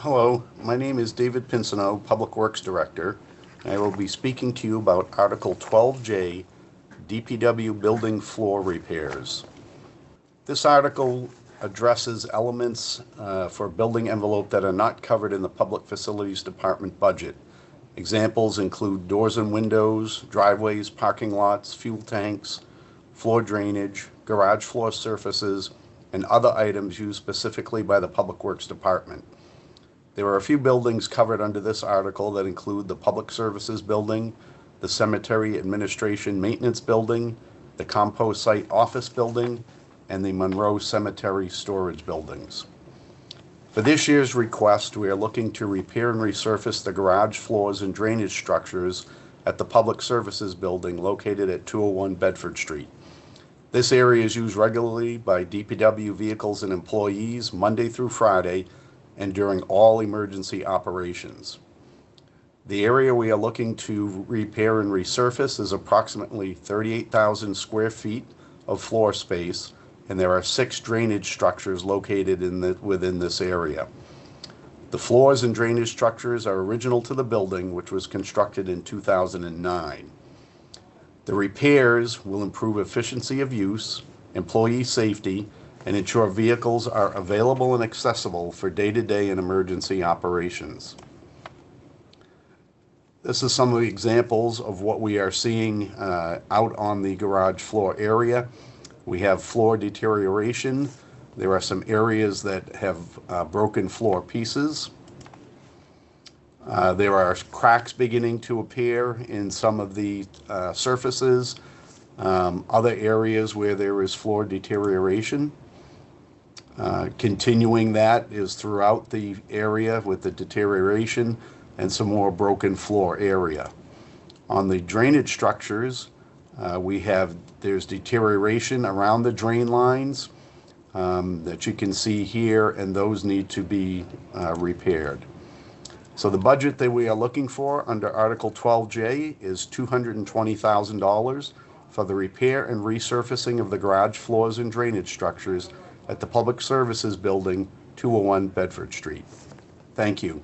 Hello, my name is David Pinsino, Public Works Director. I will be speaking to you about Article 12J, DPW Building Floor Repairs. This article addresses elements for building envelope that are not covered in the Public Facilities Department budget. Examples include doors and windows, driveways, parking lots, fuel tanks, floor drainage, garage floor surfaces, and other items used specifically by the Public Works Department. There are a few buildings covered under this article that include the Public Services Building, the Cemetery Administration Maintenance Building, the Compost Site Office Building, and the Monroe Cemetery Storage Buildings. For this year's request, we are looking to repair and resurface the garage floors and drainage structures at the Public Services Building located at 201 Bedford Street. This area is used regularly by DPW vehicles and employees Monday through Friday and during all emergency operations. The area we are looking to repair and resurface is approximately 38,000 square feet of floor space, and there are 6 drainage structures located within this area. The floors and drainage structures are original to the building, which was constructed in 2009. The repairs will improve efficiency of use, employee safety, and ensure vehicles are available and accessible for day-to-day and emergency operations. This is some of the examples of what we are seeing out on the garage floor area. We have floor deterioration. There are some areas that have broken floor pieces. There are cracks beginning to appear in some of the surfaces. Other areas where there is floor deterioration. Continuing that is throughout the area with the deterioration and some more broken floor area. On the drainage structures, there's deterioration around the drain lines that you can see here, and those need to be repaired. So the budget that we are looking for under Article 12J is $220,000 for the repair and resurfacing of the garage floors and drainage structures at the Public Services Building, 201 Bedford Street. Thank you.